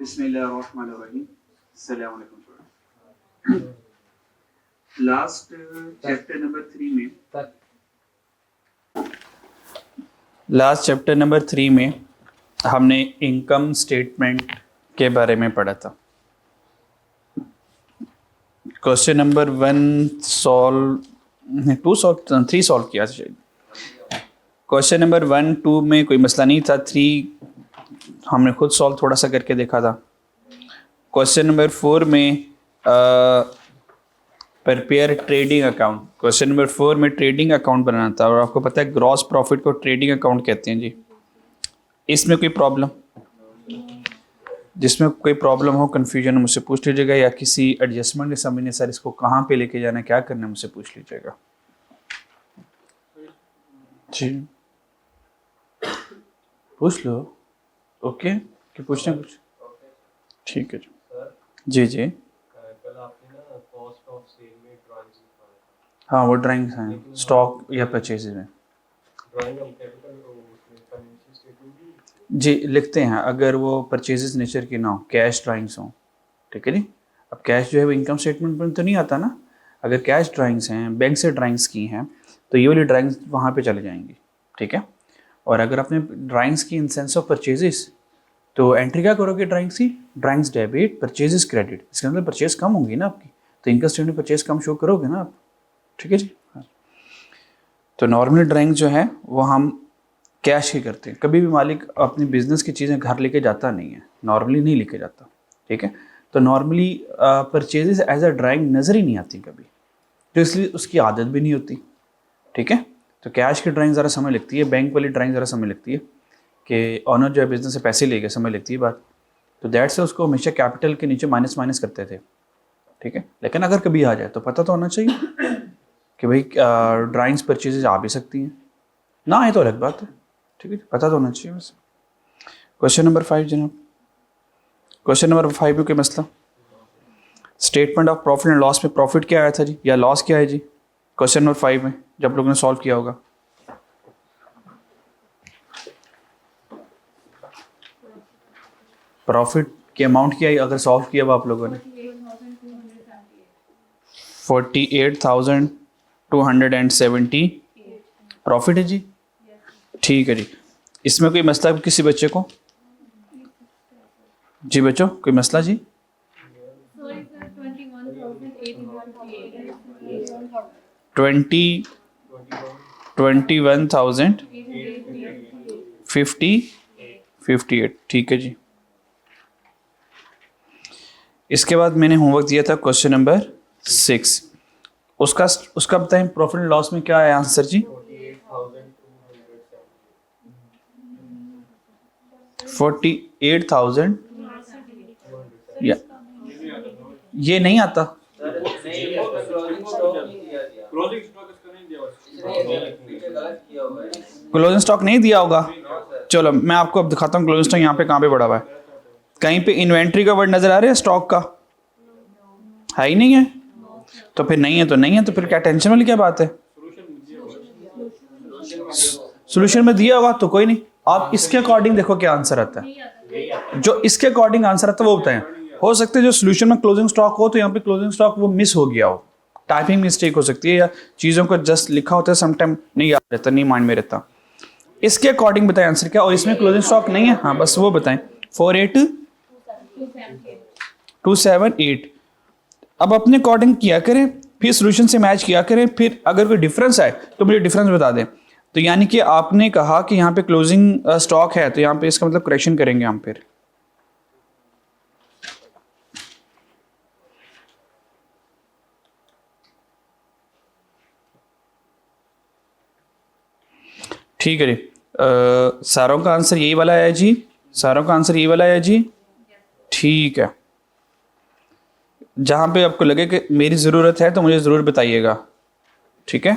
बिस्मिल्लाहिर्रहमानिर्रहीम। अस्सलाम वालेकुम स्टूडेंट। लास्ट चैप्टर नंबर 3 में हमने इनकम स्टेटमेंट के बारे में पढ़ा था। क्वेश्चन नंबर 3 सॉल्व किया था। क्वेश्चन नंबर 1, 2 में कोई मसला नहीं था। 3 हमने खुद सॉल्व थोड़ा सा करके देखा था। क्वेश्चन नंबर 4 में prepare trading account, question number 4 में ट्रेडिंग अकाउंट बनाना था। और आपको पता है ग्रॉस प्रॉफिट को ट्रेडिंग अकाउंट कहते हैं जी। इसमें कोई प्रॉब्लम, जिसमें कोई प्रॉब्लम हो, कन्फ्यूजन, मुझसे पूछ लीजिएगा, या किसी एडजस्टमेंट के समझने सर इसको कहाँ पे लेके जाना है, क्या करना है, मुझसे पूछ लीजिएगा जी। पूछ लो। ओके, कि पूछना कुछ? ठीक है जी। जी कल आपने ना कॉस्ट ऑफ सेल में ड्राइंग्स लिखा था। हाँ, वो ड्राइंग्स हैं स्टॉक या परचेज में। ड्राइंग हम कैपिटल उसमें फाइनेंशियल स्टेटमेंट भी जी लिखते हैं, अगर वो परचेजेस नेचर की ना हो, कैश ड्राइंग्स हों, ठीक है जी। अब कैश जो है वो इनकम स्टेटमेंट में तो नहीं आता ना। अगर कैश ड्राइंग्स हैं, बैंक से ड्राइंग्स की हैं, तो ये वाली ड्राइंग्स वहाँ पे चले जाएंगी, ठीक है। और अगर आपने ड्राइंग्स की इन सेंस ऑफ परचेजेस, तो एंट्री क्या करोगे ड्राइंग्स की? Drawings debit, purchases credit. इसके अंदर परचेज कम होंगी ना आपकी, तो इनकम स्टेटमेंट परचेज कम शो करोगे ना आप, ठीक है जी। हाँ। तो नॉर्मली ड्राइंग जो है वो हम कैश ही करते हैं। कभी भी मालिक अपनी बिजनेस की चीज़ें घर लेके जाता नहीं है, नॉर्मली नहीं लेके जाता, ठीक है। तो normally purchases as a drawing नज़र ही नहीं आती कभी, तो इसलिए उसकी आदत भी नहीं होती, ठीक है। तो कैश की ड्राइंग ज़रा समय लगती है, बैंक वाली ड्राइंग ज़रा समय लगती है कि ऑनर जो है बिजनेस से पैसे ले गए, समय लगती है बात। तो दैट से उसको हमेशा कैपिटल के नीचे माइनस माइनस करते थे, ठीक है। लेकिन अगर कभी आ जाए तो पता तो होना चाहिए कि भाई ड्राइंग्स परचेजेज आ भी सकती हैं, ना आए तो अलग बात है, ठीक है, पता तो होना चाहिए बस। क्वेश्चन नंबर 5 जनाब। क्वेश्चन नंबर 5 में कोई मसला? Statement of profit and loss में प्रॉफिट क्या आया था जी, या लॉस क्या है जी क्वेश्चन नंबर 5 में, जब लोगों ने सॉल्व किया होगा? प्रॉफिट की अमाउंट क्या है अगर सॉल्व किया हुआ आप लोगों ने? 48,270 प्रॉफिट है जी, ठीक है जी। इसमें कोई मसला किसी बच्चे को? जी बच्चों, कोई मसला जी? 21,058, ठीक है जी। इसके बाद मैंने होमवर्क दिया था क्वेश्चन नंबर 6, उसका बताएं प्रॉफिट एंड लॉस में क्या है आंसर जी? 48,000 या ये नहीं आता? क्लोजिंग स्टॉक नहीं दिया होगा। चलो मैं आपको अब दिखाता हूँ क्लोजिंग स्टॉक यहाँ पे कहाँ पे पड़ा हुआ है। कहीं पे इन्वेंट्री का वर्ड नजर आ रहा है स्टॉक का? है ही नहीं है, तो फिर नहीं है तो नहीं है, तो फिर क्या टेंशन वाली क्या बात है? सोल्यूशन में दिया होगा तो कोई नहीं, आप इसके अकॉर्डिंग देखो क्या आंसर आता है। जो इसके अकॉर्डिंग आंसर आता है वो बताएं। हो सकता है जो सोल्यूशन में क्लोजिंग स्टॉक हो, तो यहाँ पे क्लोजिंग स्टॉक वो मिस हो गया हो, टाइपिंग मिस्टेक हो सकती है, या चीज़ों को जस्ट लिखा होता है, समटाइम नहीं याद रहता, नहीं माइंड में रहता। इसके अकॉर्डिंग बताएं आंसर क्या, और इसमें क्लोजिंग स्टॉक नहीं है, हाँ बस वो बताएं। 48,278। अब अपने अकॉर्डिंग किया करें, फिर सोल्यूशन से मैच किया करें, फिर अगर कोई डिफरेंस आए तो मुझे डिफरेंस बता दें। तो यानी कि आपने कहा कि यहाँ पे क्लोजिंग स्टॉक है, तो यहाँ पे इसका मतलब करेक्शन करेंगे हम फिर। ठीक है जी। सारों का आंसर यही वाला है जी, सारों का आंसर यही वाला है जी, ठीक है। जहां पे आपको लगे कि मेरी ज़रूरत है तो मुझे ज़रूर बताइएगा, ठीक है।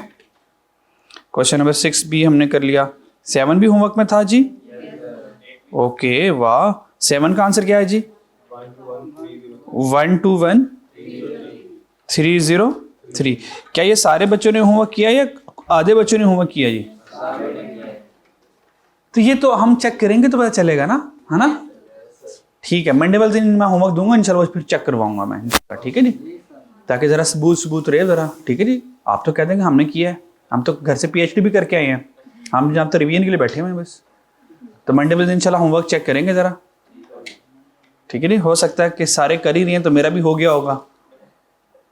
क्वेश्चन नंबर 6 भी हमने कर लिया। 7 भी होमवर्क में था जी, ओके वाह। 7 का आंसर क्या है जी? 121,303। क्या ये सारे बच्चों ने होमवर्क किया या आधे बच्चों ने होमवर्क किया जी? तो ये तो हम चेक करेंगे तो पता चलेगा ना, है ना, ठीक है, मंडे वाले दिन मैं होमवर्क दूंगा इंशाल्लाह, फिर चेक करवाऊंगा मैं, ठीक है जी, ताकि ज़रा सबूत रहे ज़रा, ठीक है जी। आप तो कह देंगे हमने किया है, हम तो घर से PhD भी करके आए हैं, हम जहाँ तो रिवीजन के लिए बैठे हुए हैं बस। तो मंडे वाले दिन इंशाल्लाह होमवर्क चेक करेंगे ज़रा, ठीक है जी। हो सकता है कि सारे कर ही रही हैं तो मेरा भी हो गया होगा,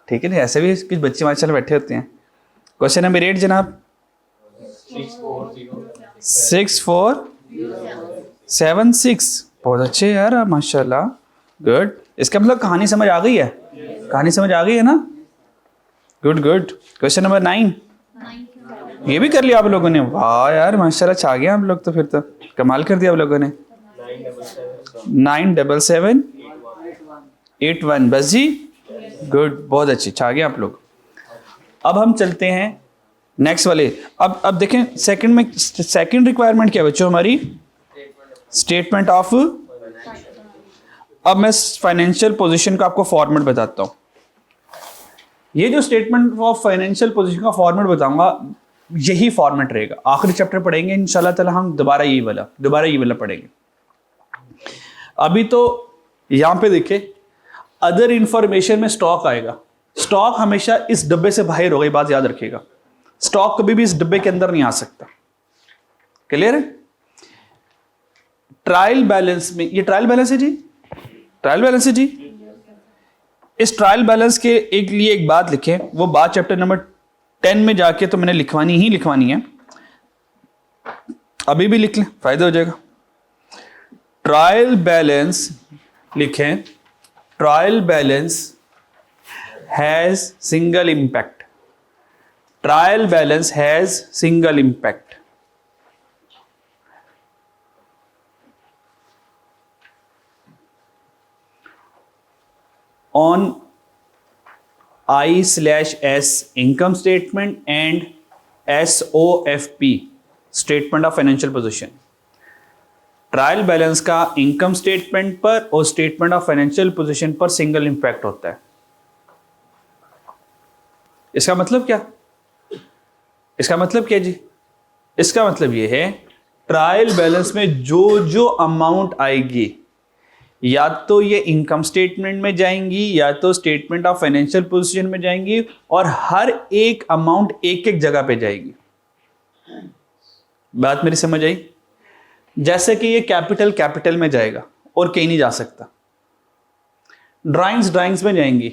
ठीक है जी। ऐसे भी कुछ बच्चे माशाल्लाह बैठे होते हैं। क्वेश्चन नंबर 8 जनाब, 6476, बहुत अच्छे यार माशाल्लाह, गुड। इसका मतलब कहानी समझ आ गई है, कहानी समझ आ गई है ना, गुड गुड। क्वेश्चन नंबर 9, ये भी कर लिया आप लोगों ने, वाह यार माशाल्लाह, छा गए आप लोग तो, फिर तो कमाल कर दिया आप लोगों ने। 97781, बस जी, गुड, बहुत अच्छी, छा गए आप लोग। अब हम चलते हैं नेक्स्ट वाले। अब देखें सेकंड में, सेकंड रिक्वायरमेंट क्या है बच्चों हमारी, स्टेटमेंट ऑफ। अब मैं फाइनेंशियल पोजीशन का आपको फॉर्मेट बताता हूं। ये जो स्टेटमेंट ऑफ फाइनेंशियल पोजीशन का फॉर्मेट बताऊंगा, यही फॉर्मेट रहेगा। आखिरी चैप्टर पढ़ेंगे इंशाल्लाह ताला हम दोबारा यही वाला पढ़ेंगे। अभी तो यहां पे देखिए, अदर इंफॉर्मेशन में स्टॉक आएगा। स्टॉक हमेशा इस डब्बे से बाहर होगा, ये बात याद रखिएगा। स्टॉक कभी भी इस डब्बे के अंदर नहीं आ सकता, क्लियर है। ट्रायल बैलेंस में, ये ट्रायल बैलेंस है जी, ट्रायल बैलेंस है जी। इस ट्रायल बैलेंस के एक लिए एक बात लिखें, वो बात चैप्टर नंबर 10 में जाके तो मैंने लिखवानी है, अभी भी लिख लें, फायदा हो जाएगा। ट्रायल बैलेंस लिखें, trial balance has single impact, trial balance has single impact on I/S income statement and SOFP statement of financial position। Trial balance का इनकम स्टेटमेंट पर और स्टेटमेंट ऑफ फाइनेंशियल पोजीशन पर सिंगल इंपैक्ट होता है। इसका मतलब क्या, इसका मतलब क्या जी, इसका मतलब यह है ट्रायल बैलेंस में जो अमाउंट आएगी, या तो ये इनकम स्टेटमेंट में जाएंगी या तो स्टेटमेंट ऑफ फाइनेंशियल पोजीशन में जाएंगी, और हर एक अमाउंट एक एक जगह पे जाएगी। बात मेरी समझ आई। जैसे कि ये कैपिटल में जाएगा और कहीं नहीं जा सकता, ड्राइंग्स में जाएंगी,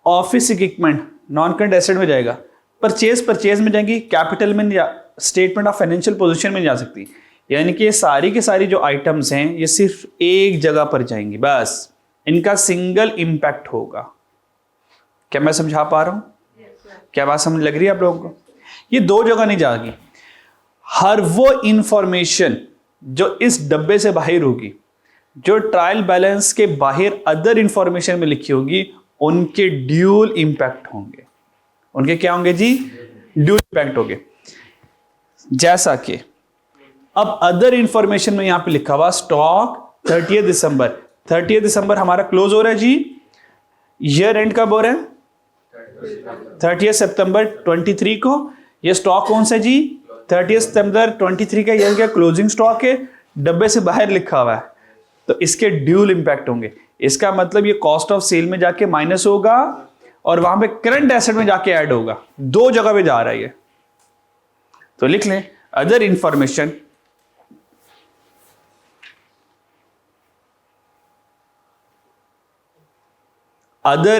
office equipment non current asset में जाएगा, परचेज में जाएंगी, कैपिटल में नहीं, स्टेटमेंट ऑफ फाइनेंशियल पोजीशन में नहीं जा सकती। यानी कि ये सारी के सारी जो आइटम्स हैं ये सिर्फ एक जगह पर जाएंगी, बस इनका सिंगल इंपैक्ट होगा। क्या मैं समझा पा रहा हूं? क्या बात समझ लग रही है आप लोगों को? ये दो जगह नहीं जाएगी। हर वो इंफॉर्मेशन जो इस डब्बे से बाहर होगी, जो ट्रायल बैलेंस के बाहर अदर इंफॉर्मेशन में लिखी होगी, उनके ड्यूल इंपैक्ट होंगे। उनके क्या होंगे जी? ड्यूल इंपैक्ट होंगे। जैसा कि अब अदर इंफॉर्मेशन में यहां पे लिखा हुआ स्टॉक 30 दिसंबर हमारा क्लोज हो रहा है जी। ईयर एंड कब हो रहा है? 30 सितंबर 23 को। ये स्टॉक कौन सा जी? 30 सितंबर 23 का। यह क्या क्लोजिंग स्टॉक है, डब्बे से बाहर लिखा हुआ है, तो इसके ड्यूल इंपैक्ट होंगे। इसका मतलब ये कॉस्ट ऑफ सेल में जाके माइनस होगा और वहां पे करंट एसेट में जाके ऐड होगा। दो जगह पे जा रहा है ये, तो लिख लें other information other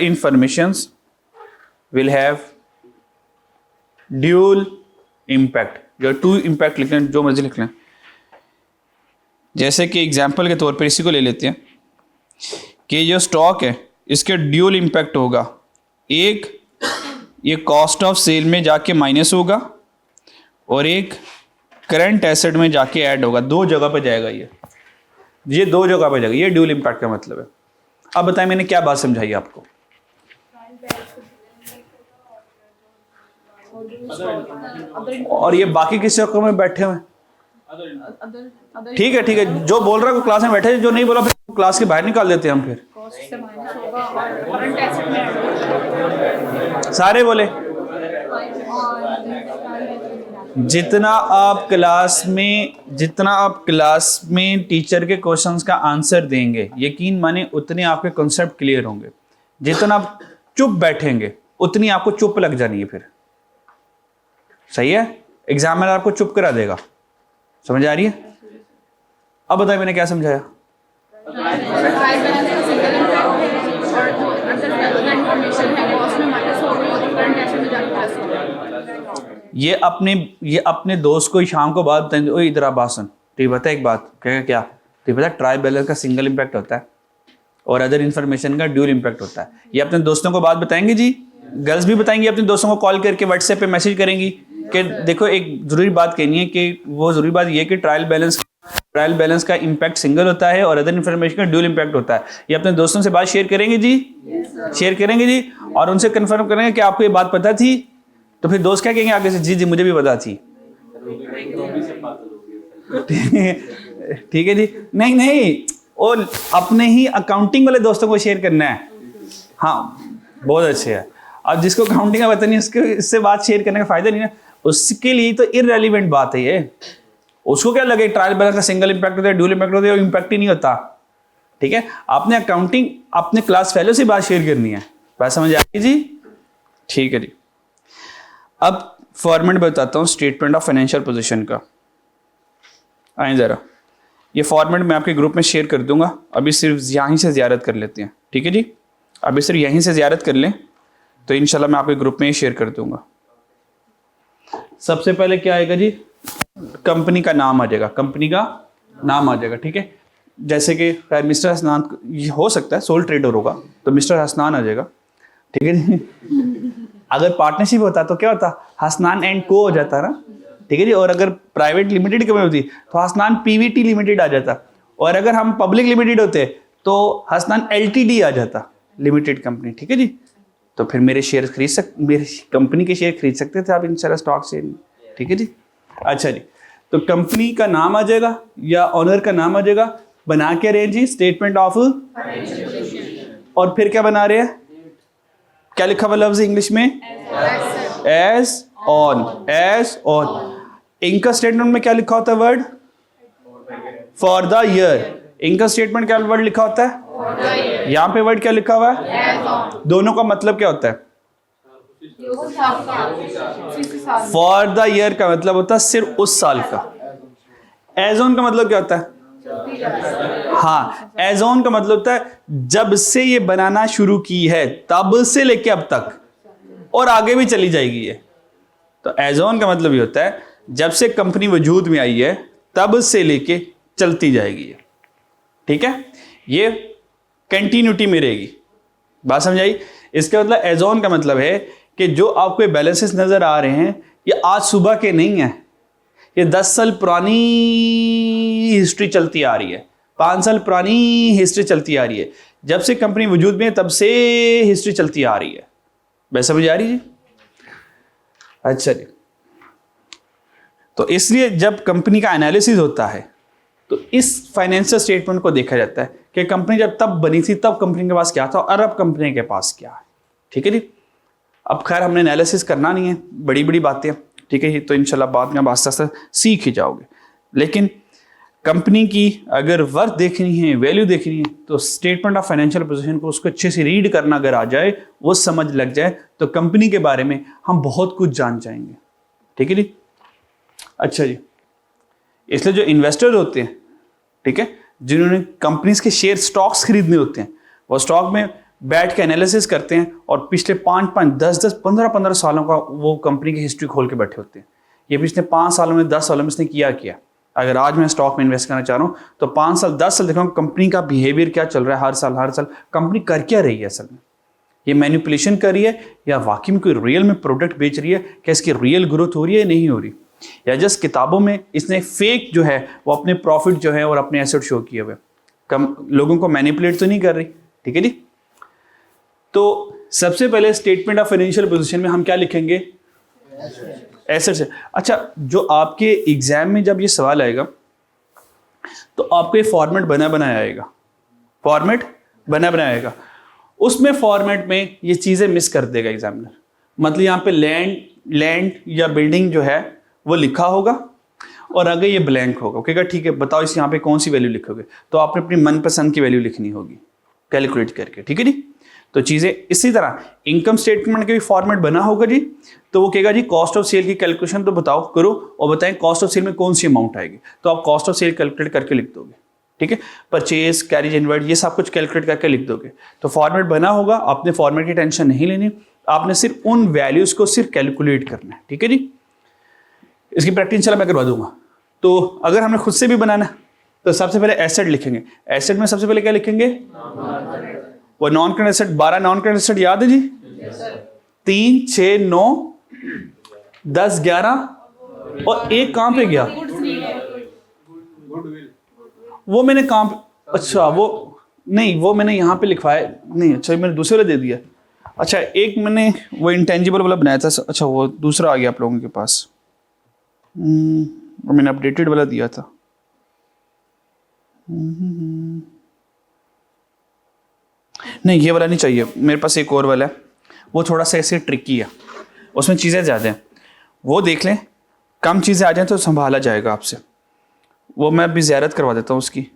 informations will have dual impact। जो टू इम्पैक्ट लिख लें, जो मर्जी लिख लें। जैसे कि एग्जाम्पल के तौर पर इसी को ले लेते हैं कि जो स्टॉक है इसके ड्यूल इम्पैक्ट होगा। एक, ये कॉस्ट ऑफ सेल में जाके माइनस होगा और एक करंट एसेट में जाके ऐड होगा। दो जगह पे जाएगा ये दो जगह पे जाएगा। ये ड्यूल इंपैक्ट का मतलब है। अब बताएं मैंने क्या बात समझाई आपको? और ये बाकी किस चक्कर में बैठे हुए? ठीक है, जो बोल रहा है वो क्लास में बैठे, जो नहीं बोला फिर क्लास के बाहर निकाल देते हैं हम। फिर सारे बोले जितना आप क्लास में टीचर के क्वेश्चंस का आंसर देंगे, यकीन माने उतने आपके कॉन्सेप्ट क्लियर होंगे। जितना आप चुप बैठेंगे उतनी आपको चुप लग जानी है फिर। सही है? एग्जामिनर आपको चुप करा देगा। समझ आ रही है? अब बताइए मैंने क्या समझाया? ये अपने दोस्त को शाम को बात बताएंगे, ओए इधर आ बासन, तो ये बता एक बात, क्या तो ये बता ट्राई बैलेंस का सिंगल इम्पैक्ट होता है और अदर इन्फॉर्मेशन का ड्यूल इम्पैक्ट होता है। ये अपने दोस्तों को बात बताएंगे जी, गर्ल्स भी बताएंगी, अपने दोस्तों को कॉल करके व्हाट्सएप पे मैसेज करेंगी कि देखो एक जरूरी बात कहनी है कि वो जरूरी बात ये कि ट्रायल बैलेंस का इम्पैक्ट सिंगल होता है और अदर इन्फॉर्मेशन का ड्यूल इम्पैक्ट होता है। ये अपने दोस्तों से बात शेयर करेंगे जी, शेयर करेंगे जी, और उनसे कंफर्म करेंगे कि आपको ये बात पता थी। तो फिर दोस्त क्या कहेंगे आगे से, जी जी मुझे भी पता थी। ठीक है जी। नहीं और अपने ही अकाउंटिंग वाले दोस्तों को शेयर करना है। हाँ बहुत अच्छे है। अब जिसको अकाउंटिंग का पता नहीं उसके इससे बात शेयर करने का फायदा नहीं है, उसके लिए तो इररेलेवेंट बात है ये। उसको क्या लगे ट्रायल बैलेंस का सिंगल इम्पैक्ट होता है, ड्यूल इम्पैक्ट होता है, इम्पैक्ट ही नहीं होता। ठीक है, आपने अकाउंटिंग अपने क्लास फेलो से बात शेयर करनी है। बात समझ आ गई जी? ठीक है जी। अब फॉर्मेट बताता हूं स्टेटमेंट ऑफ फाइनेंशियल पोजीशन का। आए जरा, ये फॉर्मेट मैं आपके ग्रुप में शेयर कर दूंगा। अभी सिर्फ यहीं से ज़ियारत कर लेते हैं। ठीक है जी, अभी सिर्फ यहीं से ज़ियारत कर लें तो इंशाल्लाह मैं आपके ग्रुप में ही शेयर कर दूंगा। सबसे पहले क्या आएगा जी, कंपनी का नाम आ जाएगा, कंपनी का नाम आ जाएगा। ठीक है, जैसे कि खैर मिस्टर हसनान हो सकता है, सोल ट्रेडर होगा तो मिस्टर हसनान आ जाएगा। ठीक है जी। अगर पार्टनरशिप होता तो क्या होता, हसनान एंड को हो जाता ना। ठीक है जी। और अगर प्राइवेट लिमिटेड कंपनी होती तो हसनान पीवीटी लिमिटेड आ जाता, और अगर हम पब्लिक लिमिटेड होते तो हसनान एलटीडी आ जाता, लिमिटेड कंपनी। ठीक है जी। तो फिर मेरे कंपनी के शेयर खरीद सकते थे आप इंशाल्लाह स्टॉक से। ठीक है जी। अच्छा जी, तो कंपनी का नाम आ जाएगा या ऑनर का नाम आ जाएगा। बना के रहे जी स्टेटमेंट ऑफ, और फिर क्या बना रहे हैं, क्या लिखा हुआ लफ्ज इंग्लिश में, एज ऑन। इनकम स्टेटमेंट में क्या लिखा होता है word, for the year. Income statement क्या वर्ड लिखा होता है, यहां पे वर्ड क्या लिखा हुआ है, दोनों का मतलब क्या होता है। फॉर द ईयर का मतलब होता है सिर्फ उस साल का। एज ऑन का मतलब क्या होता है, हाँ एज ऑन का मतलब होता है जब से ये बनाना शुरू की है तब से लेके अब तक, और आगे भी चली जाएगी ये। तो एज ऑन का मतलब ये होता है जब से कंपनी वजूद में आई है तब से लेके चलती जाएगी ये। ठीक है, ये कंटिन्यूटी में रहेगी। बात समझ आई? इसका मतलब एज ऑन का मतलब है कि जो आपको बैलेंसेस नजर आ रहे हैं ये आज सुबह के नहीं है, ये 10 साल पुरानी हिस्ट्री चलती आ रही है, 5 साल पुरानी हिस्ट्री चलती आ रही है। जब से कंपनी वजूद में है तब से हिस्ट्री चलती आ रही है। बस समझ आ रही जी? अच्छा जी। तो इसलिए जब कंपनी का एनालिसिस होता है तो इस फाइनेंशियल स्टेटमेंट को देखा जाता है कि कंपनी जब तब बनी थी तब कंपनी के पास क्या था और अब कंपनी के पास क्या है। ठीक है जी। अब खैर हमने एनालिसिस करना नहीं है, बड़ी बड़ी बातें। ठीक है, तो इंशाल्लाह बाद में आस्ते आस्ते सीख ही जाओगे। लेकिन कंपनी की अगर वर्थ देखनी है, वैल्यू देखनी है, तो स्टेटमेंट ऑफ फाइनेंशियल पोजीशन को उसको अच्छे से रीड करना अगर आ जाए, वो समझ लग जाए, तो कंपनी के बारे में हम बहुत कुछ जान जाएंगे। ठीक है जी। अच्छा जी, इसलिए जो इन्वेस्टर होते हैं, ठीक है, जिन्होंने कंपनीज के शेयर स्टॉक्स खरीदने होते हैं, वो स्टॉक में बैठ के एनालिसिस करते हैं और पिछले 5-5, 10-10, 15-15 सालों का वो कंपनी की हिस्ट्री खोल के बैठे होते हैं। ये पिछले 5 सालों में, 10 सालों में इसने किया। अगर आज मैं स्टॉक में इन्वेस्ट करना चाह रहा हूँ तो 5 साल 10 साल देखा कंपनी का बिहेवियर क्या चल रहा है, हर साल कंपनी कर क्या रही है, असल में ये मैनिपुलेशन कर रही है या वाकई में कोई रियल में प्रोडक्ट बेच रही है, क्या इसकी रियल ग्रोथ हो रही है, नहीं हो रही, या जस्ट किताबों में इसने फेक जो है वो अपने प्रॉफिट जो है और अपने एसेट शो किए हुए, कम लोगों को मैनिपुलेट तो नहीं कर रही। ठीक है जी। तो सबसे पहले स्टेटमेंट ऑफ फाइनेंशियल पोजीशन में हम क्या लिखेंगे, एसेट से। अच्छा, जो आपके एग्जाम में जब ये सवाल आएगा तो आपको ये फॉर्मेट बना बनाया आएगा, फॉर्मेट बना बनाया आएगा। उसमें फॉर्मेट में ये चीजें मिस कर देगा एग्जामिनर। मतलब यहाँ पे लैंड या बिल्डिंग जो है वो लिखा होगा, और अगर ये ब्लैंक होगा, कहेगा ठीक है बताओ इस यहाँ पे कौन सी वैल्यू लिखोगे, तो आपने अपनी मनपसंद की वैल्यू लिखनी होगी कैलकुलेट करके, ठीक है जी। तो चीज़ें इसी तरह इनकम स्टेटमेंट के भी फॉर्मेट बना होगा जी, तो वो कहेगा जी कॉस्ट ऑफ सेल की कैलकुलेशन तो बताओ करो और बताएं कॉस्ट ऑफ सेल में कौन सी अमाउंट आएगी, तो आप कॉस्ट ऑफ सेल कैलकुलेट करके लिख दोगे, ठीक है। परचेज, कैरिज इनवर्ड, ये सब कुछ कैलकुलेट करके लिख दोगे। तो फॉर्मेट बना होगा, आपने फॉर्मेट की टेंशन नहीं लेनी, आपने सिर्फ उन वैल्यूज को सिर्फ कैलकुलेट करना है, ठीक है जी। इसकी प्रैक्टिस चला मैं करवा दूंगा। तो अगर हमने खुद से भी बनाना तो सबसे पहले एसेट लिखेंगे। एसेट में सबसे पहले क्या लिखेंगे? वो non current asset, 12 non current asset याद है जी? 3, 6, 9, 10, 11 और एक कहां पे गया? वो मैंने कहां पे, अच्छा वो नहीं, वो मैंने यहां पे लिखवाया नहीं, अच्छा मैंने दूसरे वाला दे दिया। अच्छा एक मैंने वो इंटेंजिबल वाला बनाया था, अच्छा वो दूसरा आ गया आप लोगों के पास, वो मैंने अपडेटेड वाला दिया था। नहीं ये वाला नहीं चाहिए, मेरे पास एक और वाला है, वो थोड़ा सा ऐसे ट्रिकी है, उसमें चीज़ें ज़्यादा हैं, वो देख लें, कम चीज़ें आ जाएं तो संभाला जाएगा आपसे। वो मैं अभी ज़ियारत करवा देता हूँ उसकी।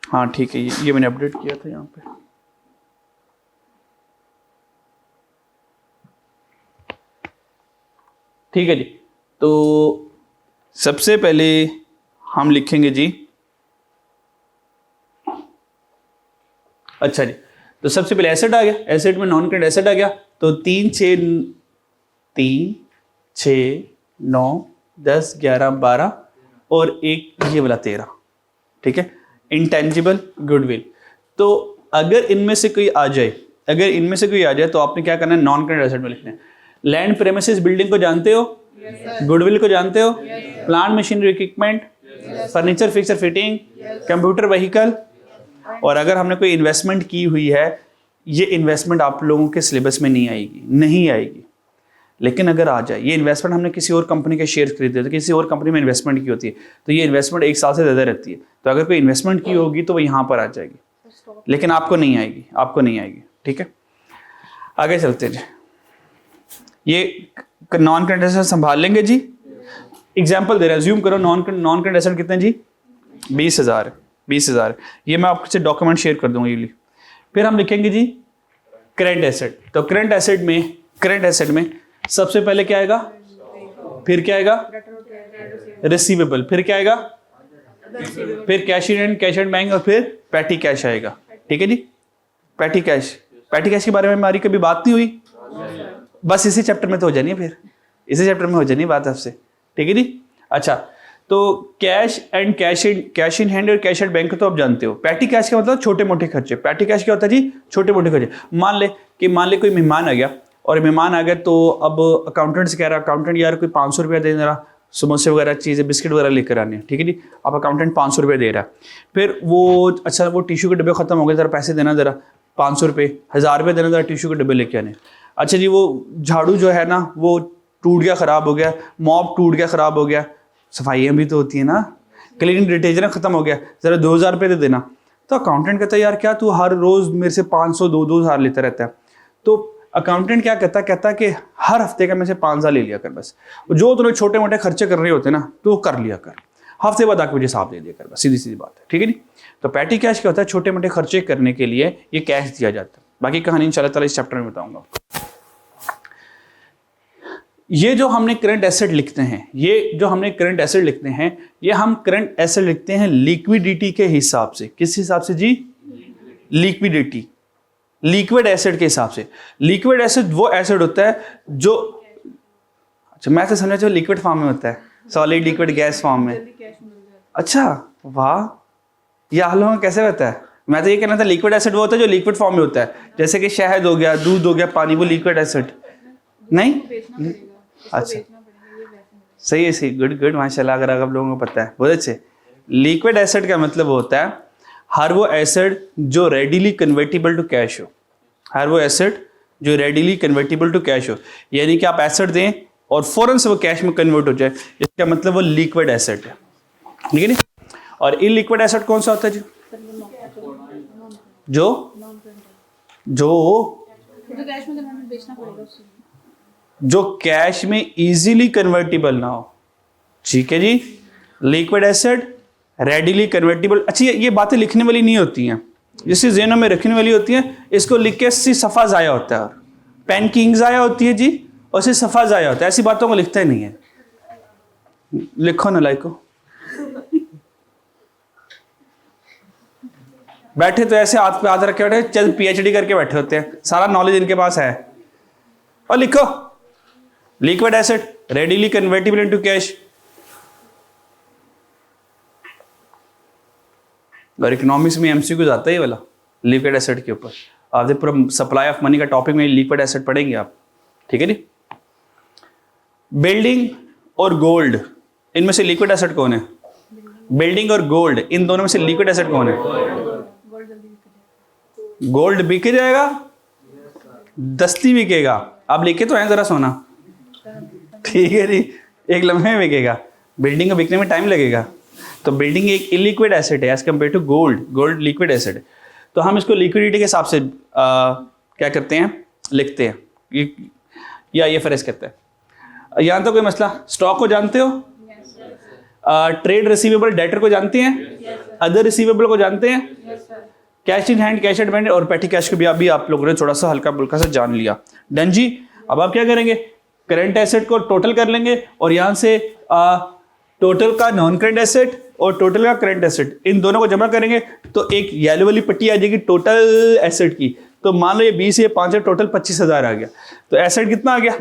हाँ ठीक है, ये मैंने अपडेट किया था यहाँ पे। ठीक है जी, तो सबसे पहले हम लिखेंगे जी, अच्छा जी, तो सबसे पहले एसेट आ गया, एसेट में नॉन करेंट एसेट आ गया, तो 3, 6, 9, 10, 11, 12 और एक ये वाला 13, ठीक है। इंटेंजिबल गुडविल, तो अगर इनमें से कोई आ जाए, तो आपने क्या करना है, नॉन करेंट एसेट में लिखना है। लैंड प्रेमिसेस बिल्डिंग को जानते हो? गुडविल को जानते हो? Plant machinery equipment, furniture fixer fitting, computer vehicle. और अगर हमने कोई इन्वेस्टमेंट की हुई है, ये इन्वेस्टमेंट आप लोगों के सिलेबस में नहीं आएगी, लेकिन अगर आ जाए, ये इन्वेस्टमेंट हमने किसी और कंपनी के शेयर खरीदे, तो किसी और कंपनी में इन्वेस्टमेंट की होती है, तो ये इन्वेस्टमेंट 1 साल से ज़्यादा रहती है, तो अगर कोई इन्वेस्टमेंट की होगी तो वो यहाँ पर आ जाएगी, लेकिन आपको नहीं आएगी, ठीक है। आगे चलते हैं, ये नॉन करेंट एसेट संभाल लेंगे जी। एग्जाम्पल दे रहे हैं, अज्यूम करो नॉन करेंट एसेट कितने जी? 20,000। ये मैं आपसे डॉक्यूमेंट शेयर कर दूंगा यूली। फिर हम लिखेंगे जी करेंट एसेट, तो करेंट एसेट में सबसे पहले क्या आएगा? फिर क्या आएगा? रिसीवेबल। फिर क्या आएगा? फिर कैश एंड बैंक, और फिर पैटी कैश आएगा, ठीक है जी। पैटी कैश के बारे में हमारी कभी बात नहीं हुई, बस इसी चैप्टर में तो हो जानी है, फिर इसी चैप्टर में हो जानी है बात आपसे, ठीक है जी। अच्छा, तो कैश इन हैंड और कैश एट बैंक तो आप जानते हो। पैटी कैश का मतलब छोटे मोटे खर्चे। पैटी कैश क्या होता है जी? छोटे मोटे खर्चे। मान ले कोई मेहमान आ गया, तो अब अकाउंटेंट से कह रहा, अकाउंटेंट यार कोई 500 रुपया दे रहा, समोसे वगैरह चीज़ें बिस्किट वगैरह लेकर आने, ठीक है जी। अब अकाउंटेंट 500 रुपये दे रहा है, फिर वो टिश्यू के डब्बे खत्म हो गए, ज़रा पैसे देना, ज़रा 500 रुपये, 1000 रुपये देना, ज़रा टिश्यू के डब्बे लेके आने। अच्छा जी, वो झाड़ू जो है ना वो टूट गया, ख़राब हो गया, मॉप टूट गया, ख़राब हो गया, सफाइयाँ भी तो होती है ना, क्लीनिंग डिटर्जेंट खत्म हो गया, ज़रा 2000 रुपये दे देना। तो अकाउंटेंट कहता है यार क्या तू हर रोज़ मेरे से 500 2,000 लेता रहता है। तो अकाउंटेंट क्या कहता है कि हर हफ्ते का मेरे से 5,000 ले लिया कर, बस जो तुम्हें छोटे मोटे खर्चे कर रहे होते ना तो वो कर लिया कर, हफ्ते बाद आके मुझे हिसाब दे दिया कर, बस सीधी बात है, ठीक है नी। तो पैटी कैश क्या होता है? छोटे मोटे खर्चे करने के लिए ये कैश दिया जाता है। बाकी कहानी इंशाल्लाह ताला इस चैप्टर में बताऊंगा। ये जो हमने करंट एसेट लिखते हैं, ये हम करंट एसेट लिखते हैं लिक्विडिटी के हिसाब से। किस हिसाब से जी? लिक्विडिटी, लिक्विड एसेट के हिसाब से। लिक्विड एसेट वो एसेट होता है जो, अच्छा मैं तो समझा जो लिक्विड फॉर्म में होता है, सॉलिड लिक्विड गैस फॉर्म में। अच्छा वाह, ये आप लोगों को कैसे होता है? मैं तो ये कहना था लिक्विड एसेट वो होता है जो लिक्विड फॉर्म में होता है, जैसे कि शहद हो गया, दूध हो गया, पानी, वो लिक्विड एसेट नहीं। अच्छा सही है, गुड माशाल्लाह, अगर आप लोगों को पता है बहुत अच्छे। लिक्विड एसेट का मतलब होता है हर वो एसेट जो रेडिली कन्वर्टिबल टू कैश हो, हर वो एसेट जो रेडिली कन्वर्टिबल टू कैश हो, यानी कि आप एसेट दें और फौरन से वो कैश में कन्वर्ट हो जाए, इसका मतलब वो लिक्विड एसेट है, ठीक है नहीं। और इलिक्विड एसेट कौन सा होता है जी? जो कैश में कन्वर्ट बेचना पड़ेगा उससे, जो कैश में इजीली कन्वर्टिबल ना हो, ठीक है जी। Liquid asset, readily convertible. अच्छा, ये बातें लिखने वाली नहीं होती हैं, जिससे ज़हनों में रखने वाली होती हैं। इसको लिख के सी सफ़ा ज़ाया होता है, और पेन की इंक ज़ाया होती है जी, और सी सफ़ा ज़ाया होता है। ऐसी बातों को लिखता ही नहीं है। लिखो ना लाइको, बैठे तो ऐसे हाथ पे हाथ रखे बैठे, चल पीएचडी करके बैठे होते हैं, सारा नॉलेज इनके पास है। और लिखो liquid asset readily convertible into cash. और इकोनॉमिक्स में एमसीक्यू आता है ये वाला लिक्विड एसेट के ऊपर। आप पूरा सप्लाई ऑफ मनी का टॉपिक में लिक्विड एसेट पढ़ेंगे आप, ठीक है जी। बिल्डिंग और गोल्ड, इनमें से लिक्विड एसेट कौन है? बिल्डिंग और गोल्ड, इन दोनों में से लिक्विड एसेट कौन है? गोल्ड बिक जाएगा, दस्ती बिकेगा। आप लिखे तो हैं जरा सोना, ठीक है जी, एक लम्हे में बिकेगा। बिल्डिंग को बिकने में टाइम लगेगा। तो बिल्डिंग एक इलिक्विड एसेट है as compare to gold. Gold liquid asset है। तो हम इसको लिक्विडिटी के हिसाब से क्या करते हैं, लिखते हैं, या ये फरेस कहते हैं। यहाँ तो कोई मसला। स्टॉक को जानते हो? ट्रेड रिसीवेबल डेटर को जानते हैं? अदर रिसीवेबल को जानते हैं? Cash in hand, cash advance और पेटी कैश को भी आप लोगों ने थोड़ा सा हल्का फुल्का सा जान लिया। डन जी। अब आप क्या करेंगे, करंट एसेट को टोटल कर लेंगे, और यहाँ से टोटल का नॉन करंट एसेट और टोटल का करंट एसेट, इन दोनों को जमा करेंगे तो एक येलो वाली पट्टी आ जाएगी टोटल एसेट की। तो मान लो ये 20 ये 5 है, टोटल 25,000 आ गया। तो एसेट कितना आ गया?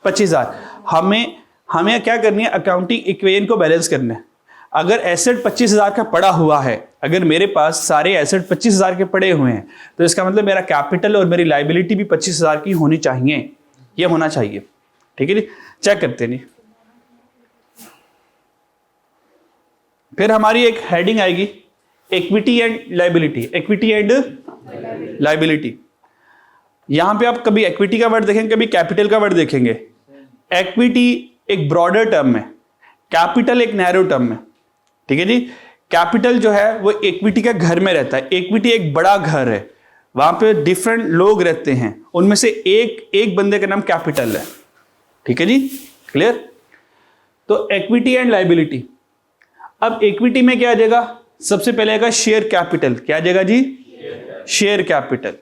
25,000। हमें क्या करनी है, अकाउंटिंग इक्वेशन को बैलेंस करना है। अगर एसेट 25,000 का पड़ा हुआ है, अगर मेरे पास सारे एसेट 25,000 के पड़े हुए हैं, तो इसका मतलब मेरा कैपिटल और मेरी लाइबिलिटी भी 25,000 की होनी चाहिए। ये होना चाहिए, ठीक है जी। चेक करते हैं। फिर हमारी एक हेडिंग आएगी equity and liability. Equity and liability, यहां पे आप कभी इक्विटी का वर्ड देखेंगे, कभी कैपिटल का वर्ड देखेंगे। इक्विटी एक ब्रॉडर टर्म है, कैपिटल एक नैरो टर्म है, ठीक है जी। कैपिटल जो है वो इक्विटी के घर में रहता है। इक्विटी एक बड़ा घर है, वहां पे डिफरेंट लोग रहते हैं, उनमें से एक बंदे का नाम कैपिटल है, ठीक है जी। क्लियर? तो इक्विटी एंड लाइबिलिटी। अब इक्विटी में क्या आ जाएगा? सबसे पहले आएगा शेयर कैपिटल। क्या आ जाएगा जी? Share capital.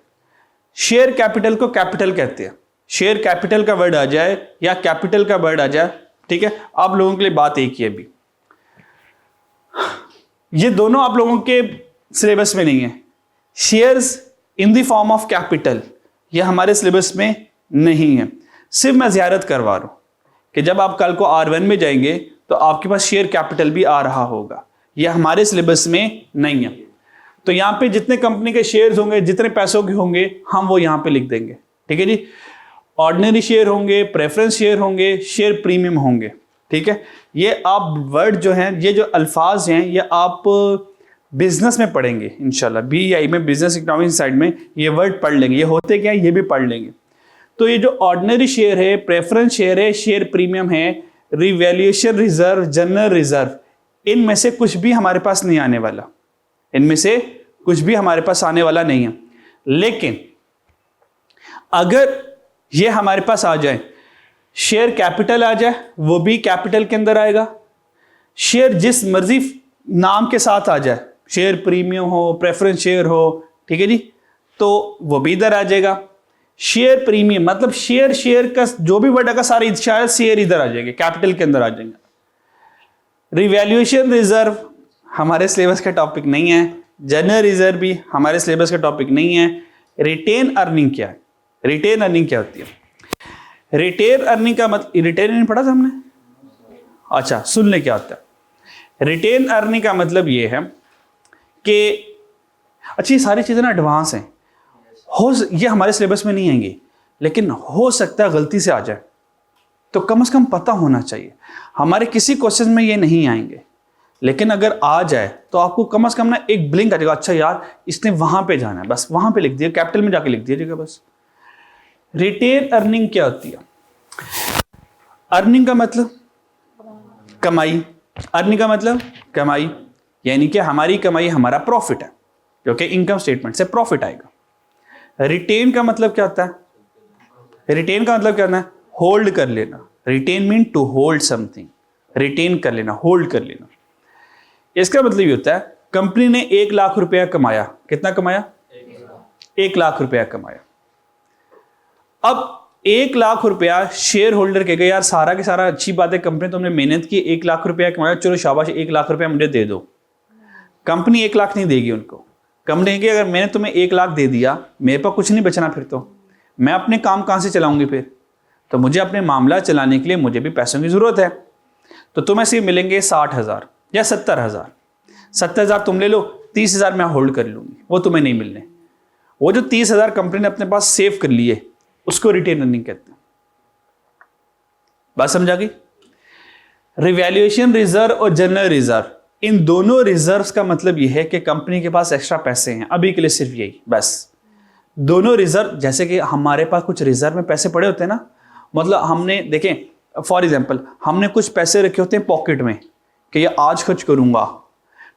शेयर कैपिटल को कैपिटल कहते हैं। शेयर कैपिटल का वर्ड आ जाए या कैपिटल का वर्ड आ जाए, ठीक है, आप लोगों के लिए बात एक ही है। अभी ये दोनों आप लोगों के सिलेबस में नहीं है। Shares in the form of capital ये हमारे सिलेबस में नहीं है। सिर्फ मैं ज़ियारत करवा रहा हूं कि जब आप कल को R1 में जाएंगे तो आपके पास शेयर कैपिटल भी आ रहा होगा। यह हमारे सिलेबस में नहीं है। तो यहाँ पे जितने कंपनी के शेयर्स होंगे, जितने पैसों के होंगे, हम वो यहाँ पे लिख देंगे, ठीक है जी। ऑर्डिनरी शेयर होंगे, प्रेफरेंस शेयर होंगे, शेयर प्रीमियम होंगे, ठीक है। ये आप वर्ड जो हैं, ये जो अल्फाज हैं, ये आप बिजनेस में पढ़ेंगे इंशाल्लाह। BEI में, बिजनेस इकोनॉमिक्स साइड में ये वर्ड पढ़ लेंगे। ये होते क्या है, ये भी पढ़ लेंगे। तो ये जो ऑर्डिनरी शेयर है, प्रेफरेंस शेयर है, शेयर प्रीमियम है, रिवैल्यूएशन रिजर्व, जनरल रिजर्व, इनमें से कुछ भी हमारे पास नहीं आने वाला। इनमें से कुछ भी हमारे पास आने वाला नहीं है। लेकिन अगर ये हमारे पास आ जाए, शेयर कैपिटल आ जाए, वो भी कैपिटल के अंदर आएगा। शेयर जिस मर्जी नाम के साथ आ जाए, शेयर प्रीमियम हो, प्रेफरेंस शेयर हो, ठीक है जी, तो वो भी इधर आ जाएगा। शेयर प्रीमियम मतलब शेयर का जो भी वर्ड आएगा सारे शेयर इधर आ जाएंगे, कैपिटल के अंदर आ जाएंगे। रिवैल्यूएशन रिजर्व हमारे सिलेबस का टॉपिक नहीं है। जनरल रिजर्व भी हमारे सिलेबस का टॉपिक नहीं है। रिटेन अर्निंग क्या है? रिटेन अर्निंग क्या होती है? रिटेन अर्निंग का मतलब, रिटेन अर्निंग पढ़ा था हमने? अच्छा, सुन ले क्या होता है। रिटेन अर्निंग का मतलब ये है कि अच्छी सारी चीजें ना एडवांस हैं, ये हमारे सिलेबस में नहीं आएंगी, लेकिन हो सकता है गलती से आ जाए, तो कम से कम पता होना चाहिए। हमारे किसी क्वेश्चन में ये नहीं आएंगे, लेकिन अगर आ जाए तो आपको कम से कम ना एक ब्लिंक आ जाएगा, अच्छा यार इसने वहां पे जाना है, बस वहां पे लिख दिया, कैपिटल में जाके लिख दीजिएगा बस। रिटेन अर्निंग क्या होती है? अर्निंग का मतलब कमाई, अर्निंग का मतलब कमाई, यानी कि हमारी कमाई हमारा प्रॉफिट है, क्योंकि इनकम स्टेटमेंट से प्रॉफिट आएगा। रिटेन का मतलब क्या होता है? रिटेन का मतलब क्या होता है? होल्ड कर लेना। Retain mean to hold something, retain कर लेना, होल्ड कर लेना। इसका मतलब ये होता है कंपनी ने 1 लाख रुपया कमाया, कितना कमाया? 1 लाख रुपया कमाया। अब 1 लाख रुपया शेयर होल्डर कहेगा यार सारा के सारा अच्छी बात है, कंपनी तुमने मेहनत की, 1 लाख रुपया कमाया, चलो शाबाश 1 लाख रुपया मुझे दे दो। कंपनी 1 लाख नहीं देगी उनको। कंपनी की अगर मैंने तुम्हें 1 लाख दे दिया, मेरे पास कुछ नहीं बचना, फिर तो मैं अपने काम कहां से चलाऊंगी? फिर तो मुझे अपने मामला चलाने के लिए मुझे भी पैसों की जरूरत है। तो तुम्हें सिर्फ मिलेंगे 60,000 या 70,000। 70,000 तुम ले लो, 30,000 मैं होल्ड कर लूंगी, वो तुम्हें नहीं मिलने। वो जो 30,000 कंपनी ने अपने पास सेव कर लिए, उसको रिटेन अर्निंग कहते हैं। बात समझा गई? रिवैल्यूएशन रिजर्व और जनरल रिजर्व, इन दोनों रिजर्व्स का मतलब यह है कि कंपनी के पास एक्स्ट्रा पैसे हैं अभी के लिए, सिर्फ यही बस। दोनों रिजर्व, जैसे कि हमारे पास कुछ रिजर्व में पैसे पड़े होते हैं ना, मतलब हमने देखें फॉर एग्जांपल हमने कुछ पैसे रखे होते हैं पॉकेट में कि ये आज खर्च करूंगा,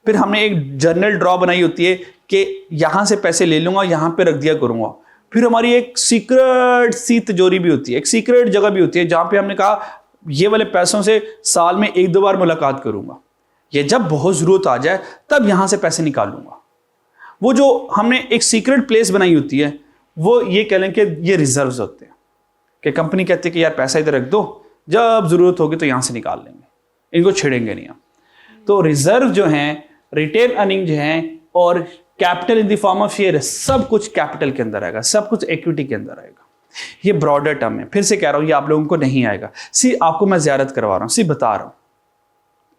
फिर हमने एक जर्नल ड्रॉ बनाई होती है कि यहां से पैसे ले लूंगा, यहां पे रख दिया करूंगा। फिर हमारी एक सीक्रेट सी तिजोरी भी होती है, एक सीक्रेट जगह भी होती है जहां पे हमने कहा ये वाले पैसों से साल में 1-2 बार मुलाकात करूंगा, ये जब बहुत जरूरत आ जाए तब यहां से पैसे निकालूंगा। वो जो हमने एक सीक्रेट प्लेस बनाई होती है, वो ये कह लें कि ये रिजर्व्स होते हैं, कि कंपनी कहती है कि यार पैसा इधर रख दो, जब जरूरत होगी तो यहां से निकाल लेंगे, इनको छेड़ेंगे नहीं हम। तो रिजर्व जो हैं, रिटेन अर्निंग जो हैं, और capital in the form of share, सब कुछ कैपिटल के अंदर आएगा, सब कुछ इक्विटी के अंदर आएगा। ये ब्रॉडर टर्म है, फिर से कह रहा हूं ये आप लोगों को नहीं आएगा, सिर्फ आपको मैं ज़ियारत करवा रहा हूं, सिर्फ बता रहा हूं।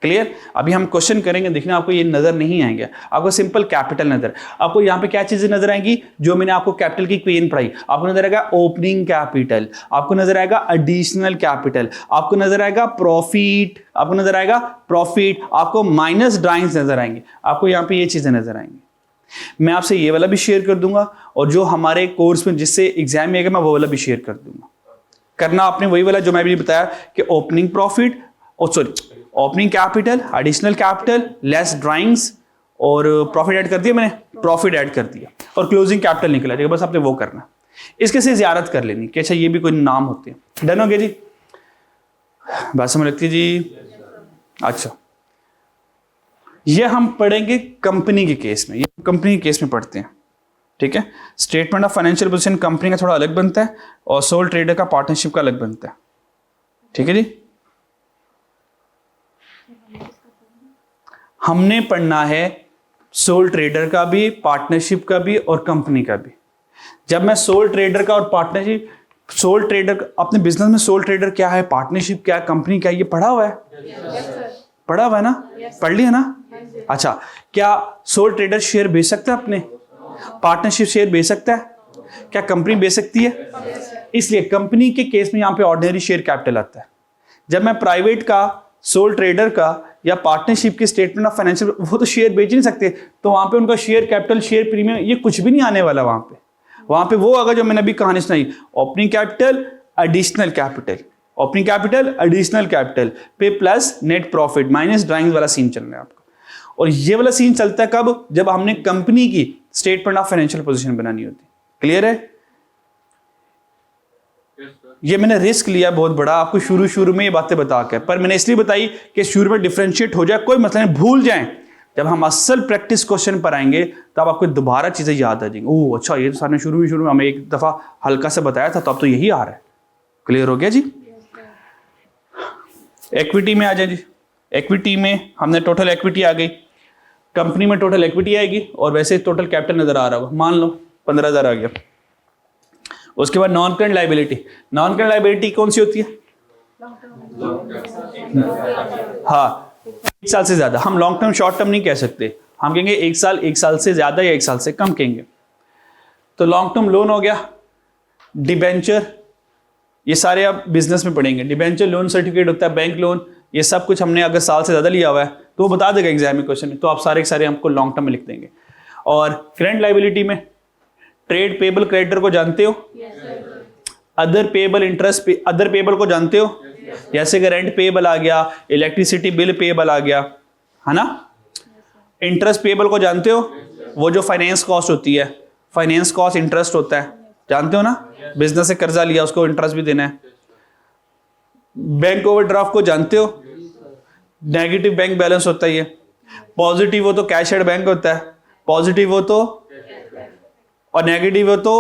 क्लियर? अभी हम क्वेश्चन करेंगे, देखना आपको ये नजर नहीं आएंगे, आपको सिंपल कैपिटल नजर। आपको यहां पे क्या चीजें नजर आएंगी? जो मैंने आपको कैपिटल की क्वीन पढ़ाई, आपको नजर आएगा ओपनिंग कैपिटल, आपको नजर आएगा एडिशनल कैपिटल, आपको नजर आएगा प्रॉफिट, आपको नजर आएगा प्रॉफिट, आपको माइनस ड्राइंग्स नजर आएंगे, आपको यहां पे ये चीजें नजर आएंगी। मैं आपसे ये वाला भी शेयर कर दूंगा, और जो हमारे कोर्स में जिससे एग्जाम में आएगा मैं वो वाला भी शेयर कर दूंगा। करना आपने वही वाला जो मैं भी बताया कि opening profit, opening capital, additional capital, less drawings, और प्रॉफिट ऐड कर दिया मैंने, प्रॉफिट ऐड कर दिया, और क्लोजिंग कैपिटल निकला जाएगा। बस आपने वो करना, इसके से ज़ियारत कर लेनी कि अच्छा ये भी कोई नाम होते हैं। डन हो गया जी? बात समझ लगती है जी? अच्छा, ये हम पढ़ेंगे कंपनी के केस में, ये कंपनी के केस में पढ़ते हैं, ठीक है। Statement of financial position company का थोड़ा अलग बनता है, और सोल ट्रेडर का पार्टनरशिप का अलग बनता है, ठीक है जी। हमने पढ़ना है सोल ट्रेडर का भी, पार्टनरशिप का भी, और कंपनी का भी। जब मैं सोल ट्रेडर का और पार्टनरशिप, सोल ट्रेडर अपने बिजनेस में सोल ट्रेडर क्या है, पार्टनरशिप क्या है, कंपनी क्या है, ये पढ़ा हुआ है? पढ़ा हुआ है ना? पढ़ लिया ना? अच्छा, क्या सोल ट्रेडर शेयर बेच सकता है अपने? पार्टनरशिप शेयर बेच सकता है? क्या कंपनी बेच सकती है? इसलिए कंपनी के केस में यहां पे ऑर्डिनरी शेयर कैपिटल आता है। जब मैं प्राइवेट का, सोल ट्रेडर का या पार्टनरशिप की स्टेटमेंट ऑफ फाइनेंशियल, वो तो शेयर बेच नहीं सकते, तो वहां पे उनका शेयर कैपिटल, शेयर प्रीमियम, ये कुछ भी नहीं आने वाला वहां पे वो अगर जो मैंने अभी कहानी सुनाई, opening capital, additional capital, opening capital, additional capital पे plus net profit minus drawings वाला सीन चल रहा है आपका। और ये वाला सीन चलता है कब? जब हमने कंपनी की स्टेटमेंट ऑफ फाइनेंशियल पोजीशन बनानी होती। क्लियर है? ये मैंने रिस्क लिया बहुत बड़ा आपको शुरू में ये बातें बता के, पर मैंने इसलिए बताई कि शुरू में डिफरेंशिएट हो जाए, कोई मसला नहीं, भूल जाएं। जब हम असल प्रैक्टिस क्वेश्चन पर आएंगे तब आपको दोबारा चीजें याद आ जाएंगी। ओह अच्छा, ये तो सामने शुरू में हमें एक दफा हल्का से बताया था, तो अब तो यही आ रहा है। क्लियर हो गया जी? इक्विटी में आ जाए जी। इक्विटी में हमने टोटल इक्विटी आ गई, कंपनी में टोटल इक्विटी आएगी, और वैसे टोटल कैपिटल नजर आ रहा होगा, मान लो 15,000 आ गया। उसके बाद non current liability, non current liability कौन सी होती है? हाँ, 1 साल से ज्यादा। हम लॉन्ग टर्म शॉर्ट टर्म नहीं कह सकते, हम कहेंगे 1 साल से ज्यादा या 1 साल से कम कहेंगे। तो लॉन्ग टर्म लोन हो गया, डिबेंचर, ये सारे आप बिजनेस में पढ़ेंगे। डिबेंचर, लोन सर्टिफिकेट होता है, बैंक लोन, ये सब कुछ हमने अगर साल से ज्यादा लिया हुआ है तो वो बता देगा एग्जाम में क्वेश्चन में, तो आप सारे के सारे हमको लॉन्ग टर्म में लिख देंगे। और करंट लायबिलिटी में ट्रेड पेबल क्रेडिटर को जानते हो? Other payable interest, other payable को जानते हो, जैसे कि रेंट पेबल आ गया, इलेक्ट्रिसिटी बिल पेबल आ गया, है ना। इंटरेस्ट पेबल को जानते हो, वो जो फाइनेंस कॉस्ट होती है, फाइनेंस कॉस्ट इंटरेस्ट होता है, जानते हो ना, बिजनेस से कर्जा लिया उसको इंटरेस्ट भी देना है। बैंक ओवरड्राफ्ट को जानते हो, नेगेटिव बैंक बैलेंस होता है ये, पॉजिटिव हो तो कैश एट बैंक होता है, पॉजिटिव हो तो, और नेगेटिव हो तो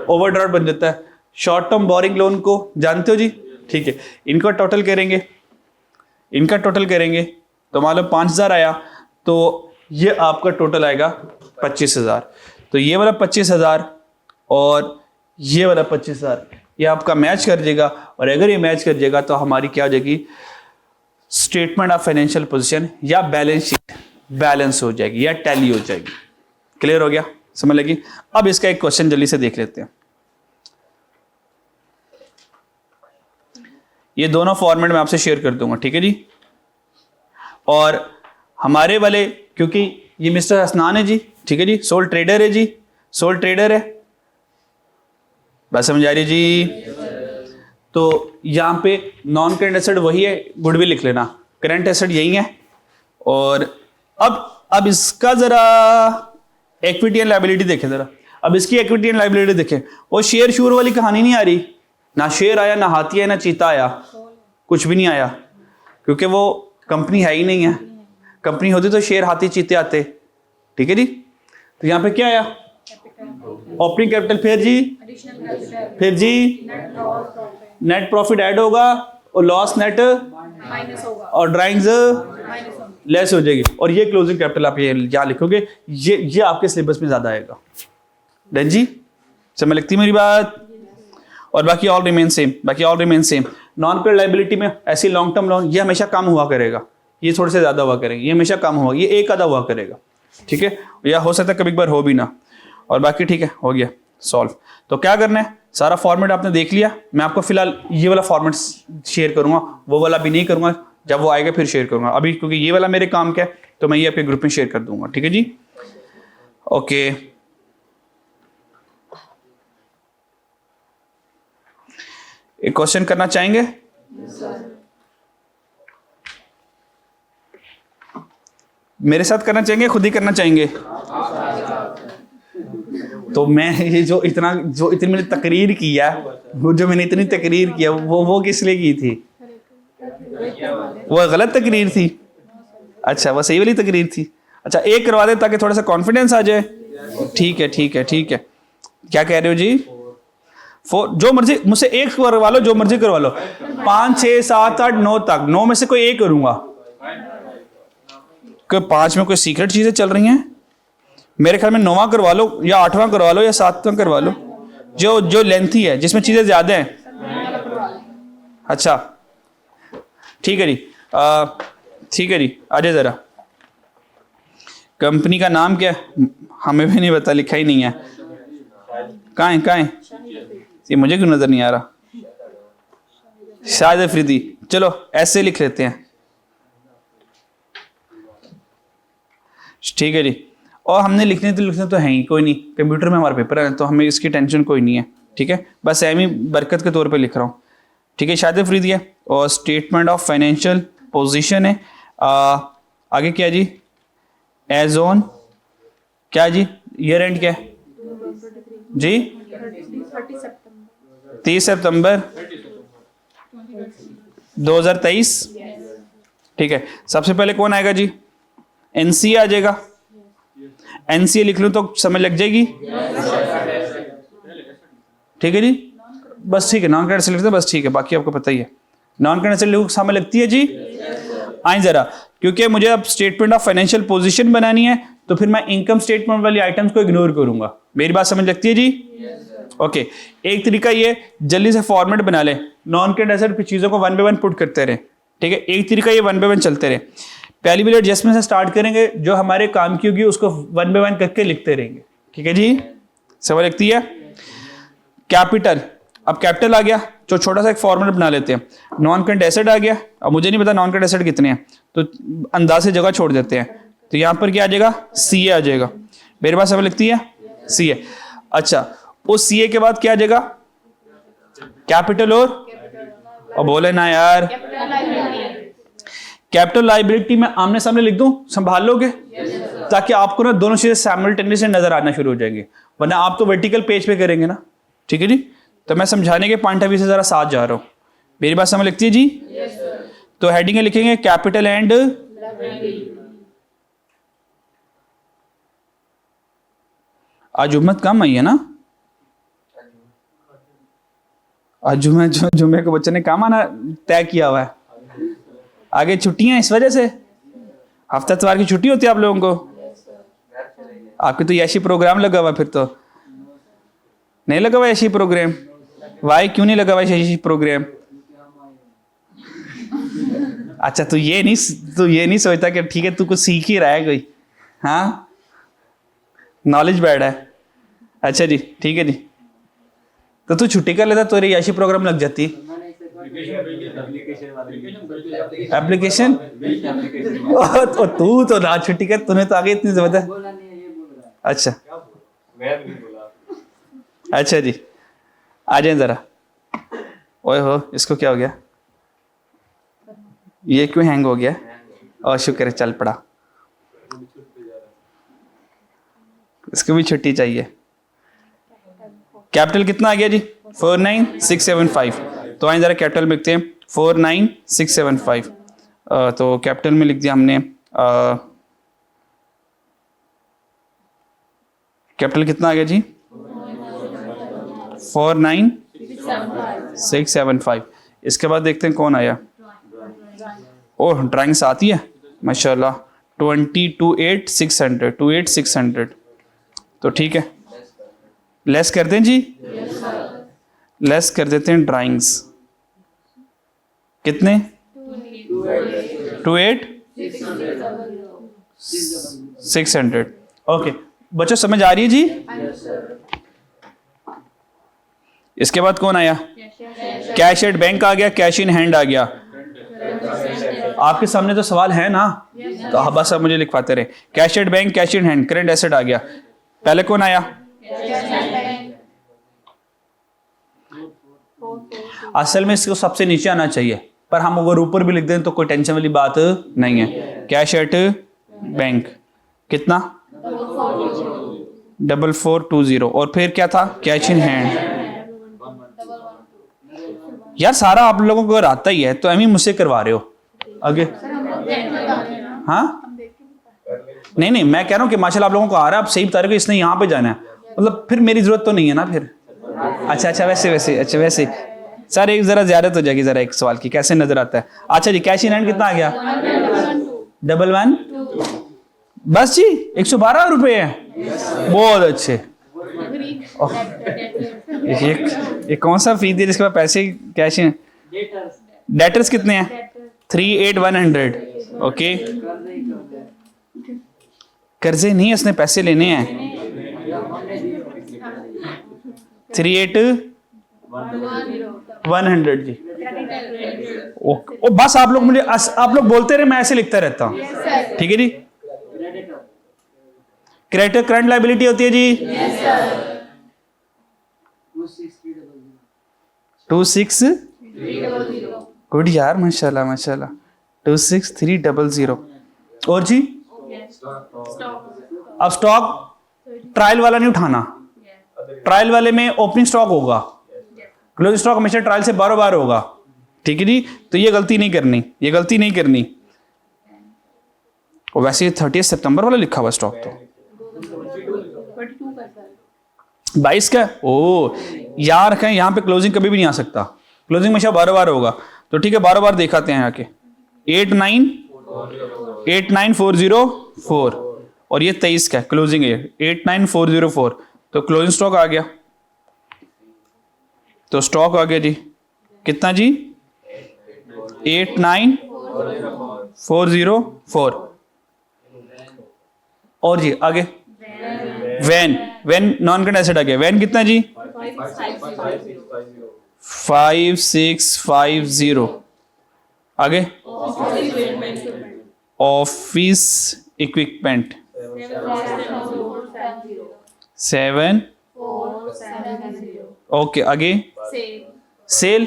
ओवरड्राफ्ट बन जाता है। शॉर्ट टर्म बोरिंग लोन को जानते हो जी, ठीक है। इनका टोटल करेंगे, इनका टोटल करेंगे तो मान लो 5,000 आया, तो ये आपका टोटल आएगा 25,000। तो ये वाला 25,000 और ये वाला 25,000 ये आपका मैच कर जाएगा, और अगर ये मैच कर जाएगा तो हमारी क्या हो जाएगी, स्टेटमेंट ऑफ फाइनेंशियल पोजीशन या बैलेंस शीट बैलेंस हो जाएगी या टैली हो जाएगी। क्लियर हो गया, समझ लगी। अब इसका एक क्वेश्चन जल्दी से देख लेते हैं। ये दोनों फॉर्मेट में आपसे शेयर कर दूंगा, ठीक है जी। और हमारे वाले, क्योंकि ये मिस्टर हसनान है जी, ठीक है जी, सोल ट्रेडर है जी, सोल ट्रेडर है, बात समझ आ रही जी। तो यहाँ पे नॉन करेंट एसेट वही है, गुडविल लिख लेना, करेंट एसेट यही है। और अब इसका जरा इक्विटी एंड लायबिलिटी देखें जरा। अब इसकी इक्विटी एंड लायबिलिटी देखें, वो शेयर शूर वाली कहानी नहीं आ रही, ना शेर आया, ना हाथी आया, ना चीता आया, कुछ भी नहीं आया, क्योंकि वो कंपनी है ही नहीं है। कंपनी होती तो शेर हाथी चीते आते, ठीक है जी। तो यहाँ पे क्या आया, ओपनिंग कैपिटल, फिर जी नेट प्रॉफिट ऐड होगा और लॉस नेट माइनस होगा और ड्राइंग्स माइनस होगा, लेस हो जाएगी, और ये क्लोजिंग कैपिटल आप ये क्या लिखोगे, ये आपके सिलेबस में ज्यादा आएगा। डन जी, समझ लगती मेरी बात। और बाकी ऑल रिमेन सेम, बाकी all remain same. Non paid liability में ऐसी लॉन्ग टर्म लोन, ये हमेशा कम हुआ करेगा, ये थोड़े से ज्यादा हुआ करेंगे, ये हमेशा कम हुआ, ये एक आधा हुआ करेगा, ठीक है, या हो सकता है कभी बार हो भी ना। और बाकी ठीक है, हो गया सॉल्व। तो क्या करना है, सारा फॉर्मेट आपने देख लिया। मैं आपको फिलहाल ये वाला फॉर्मेट शेयर करूंगा, वो वाला भी नहीं करूंगा, जब वो आएगा फिर शेयर करूंगा। अभी क्योंकि ये वाला मेरे काम का है तो मैं ये आपके ग्रुप में शेयर कर दूंगा, ठीक है जी। ओके, एक क्वेश्चन करना चाहेंगे? मेरे साथ करना चाहेंगे, खुद ही करना चाहेंगे? तो मैं ये जो इतनी मैंने तकरीर किया, वो जो मैंने इतनी तकरीर किया, वो किस लिए की थी? वो गलत तकरीर थी? अच्छा, वो सही वाली तकरीर थी। अच्छा, एक करवा दे ताकि थोड़ा सा कॉन्फिडेंस आ जाए। ठीक है ठीक है ठीक है। क्या कह रहे हो जी? जो मर्जी मुझसे एक करवा लो, जो मर्जी करवा लो, 5 6 7 8 9 तक, 9 में से कोई एक करूंगा। 5 में कोई सीक्रेट चीजें चल रही हैं? मेरे ख्याल में 9वां करवा लो या 8वां करवा लो या 7वां करवा लो, जो लेंथी है, जिसमें चीजें ज्यादा हैं। अच्छा ठीक है जी, ठीक है जी, आजे जरा। कंपनी का नाम क्या है? हमें भी नहीं पता, लिखा ही नहीं है। कहाँ है? ये मुझे क्यों नजर नहीं आ रहा? शाहिद अफरीदी। चलो ऐसे लिख लेते हैं, ठीक है जी। और हमने लिखने तो है ही, कोई नहीं, कंप्यूटर में हमारा पेपर है तो हमें इसकी टेंशन कोई नहीं है, ठीक है। बस एमी बरकत के तौर पे लिख रहा हूँ, ठीक है। शाहिद अफरीदी है और स्टेटमेंट ऑफ फाइनेंशियल पोजीशन है। आगे क्या जी? एज ऑन क्या जी? ईयर एंड क्या है जी? 30 सितंबर 2023, ठीक है। सबसे पहले कौन आएगा जी? एनसीए आ जाएगा। एनसीए लिख लूं तो समझ लग जाएगी, ठीक है जी। बस ठीक है, नॉन क्रेडिट लिखते हैं, बस ठीक है, बाकी आपको पता ही है। नॉन क्रेडिट लिखो समझ लगती है जी। आए जरा, क्योंकि मुझे अब स्टेटमेंट ऑफ फाइनेंशियल पोजीशन बनानी है तो फिर मैं इनकम स्टेटमेंट वाली आइटम्स को इग्नोर करूंगा। मेरी बात समझ लगती है जी? ओके, एक तरीका ये, जल्दी से फॉर्मेट बना ले, नॉन क्रेडिट एसेट पे चीजों को 1 बाय 1 पुट करते रहे, ठीक है। एक तरीका ये 1 बाय 1 चलते रहे। पहली वाली एडजस्टमेंट से स्टार्ट करेंगे, जो हमारे काम की होगी उसको 1 बाय 1 करके लिखते रहेंगे, ठीक है जी। समझ लगती है? कैपिटल, अब कैपिटल आ गया, जो छोटा सा एक फॉर्मेट बना लेते हैं। नॉन करंट एसेट आ गया, अब मुझे नहीं पता नॉन करंट एसेट कितने हैं, तो अंदाज से जगह छोड़ देते हैं। तो यहां पर क्या आ जाएगा? सीए आ जाएगा। मेरे पास समझ लगती है? सीए। अच्छा, उस सीए के बाद क्या आ जाएगा? कैपिटल और बोले ना यार, कैपिटल लायबिलिटी। कैपिटल लाइबिलिटी में आमने सामने लिख दूं, संभाल लोगे? ताकि आपको ना दोनों चीजें साइमल्टेनियसली नजर आना शुरू हो जाएंगी, वरना आप तो वर्टिकल पेज पे करेंगे ना। ठीक है जी, तो मैं समझाने के पॉइंट ऑफ व्यू से जरा साथ जा रहा हूं, मेरी बात समझ लगती है जी? तो हेडिंग लिखेंगे कैपिटल एंड आज उम्मत कम आई है ना, आज जुम्मे को बच्चे ने काम आना तय किया हुआ है। आगे छुट्टियां इस वजह से, हफ्ता इतवार की छुट्टी होती है आप लोगों को। आपके तो यशी प्रोग्राम लगा हुआ, फिर तो नहीं लगा हुआ यशी प्रोग्राम। वाई क्यों नहीं लगा हुआ यशी प्रोग्राम? अच्छा, तू ये नहीं सोचता कि ठीक है तू कुछ सीख ही रहा है कोई, हाँ नॉलेज बैड है। अच्छा जी, ठीक है जी, तो तू छुट्टी कर लेता, तो याशी प्रोग्राम लग जाती। एप्लीकेशन तू तो ना छुट्टी कर, तूने तो आगे इतनी जबरदस्त। अच्छा अच्छा जी, आ जाए जरा। ओए हो, इसको क्या हो गया? ये क्यों हैंग हो गया? और शुक्र है चल पड़ा, इसको भी छुट्टी चाहिए। कैपिटल कितना आ गया जी? 49675। तो आइए जरा कैपिटल में लिखते हैं 49675। तो कैपिटल में लिख दिया हमने, कैपिटल कितना आ गया जी? 49675। इसके बाद देखते हैं कौन आया। ओह, ड्राइंग्स आती है माशाल्लाह। 28600। तो ठीक है, लेस करते हैं जी, लेस कर देते हैं ड्राइंग्स। कितने? 28600। ओके बच्चों, समझ आ रही है जी? इसके बाद कौन आया? कैश एट बैंक आ गया, कैश इन हैंड आ गया। आपके सामने तो सवाल है ना, तो हाँ बस अब मुझे लिखवाते रहे। Cash at bank, cash in hand, current asset आ गया। पहले कौन आया? असल में इसको सबसे नीचे आना चाहिए, पर हम अगर ऊपर भी लिख दें तो कोई टेंशन वाली बात नहीं है। कैश एट बैंक कितना? 4420। और फिर क्या था? Cash in hand. यार सारा आप लोगों को अगर आता ही है तो एम ही मुझसे करवा रहे हो आगे। हाँ नहीं, मैं कह रहा हूँ कि माशाल्लाह आप लोगों को आ रहा है, आप सही बता रहे हो, इसने यहाँ पे जाना है, मतलब फिर मेरी जरूरत तो नहीं है ना फिर। अच्छा वैसे सर एक जरा ज्यादा हो जाएगी जरा एक सवाल की, कैसे नजर आता है? अच्छा जी, कैश इन हैंड कितना आ गया? 11। बस जी 112 रुपए है, बहुत अच्छे। ये कौन सा फीस है जिसके पास पैसे कैश इन? डेटर्स कितने हैं? 38100। ओके, कर्जे नहीं, उसने पैसे लेने हैं। 38100 जी। ओ बस आप लोग बोलते रहे, मैं ऐसे लिखता रहता हूँ। ठीक है जी। क्रेडिटर करंट लायबिलिटी होती है जी 26300। गुड यार, माशाल्लाह 26300। और जी अब स्टॉक ट्रायल वाला नहीं उठाना, ट्रायल वाले में ओपनिंग स्टॉक होगा, क्लोजिंग स्टॉक हमेशा ट्रायल से बार होगा। ठीक है जी, तो ये गलती नहीं करनी, और वैसे 30 सितंबर वाला लिखा हुआ स्टॉक तो 22 का। ओ यार रखें, यहाँ पे क्लोजिंग कभी भी नहीं आ सकता, क्लोजिंग हमेशा बार होगा। तो ठीक है, बार दिखाते हैं आके। 89404 और ये 23 का क्लोजिंग है 89404। तो क्लोजिंग स्टॉक आ गया, तो स्टॉक आ गया जी कितना जी? 89404। और जी आगे वैन नॉन करंट एसेट आ गया। वैन कितना जी? 5650। आगे ऑफिस इक्विपमेंट 7। ओके आगे सेल,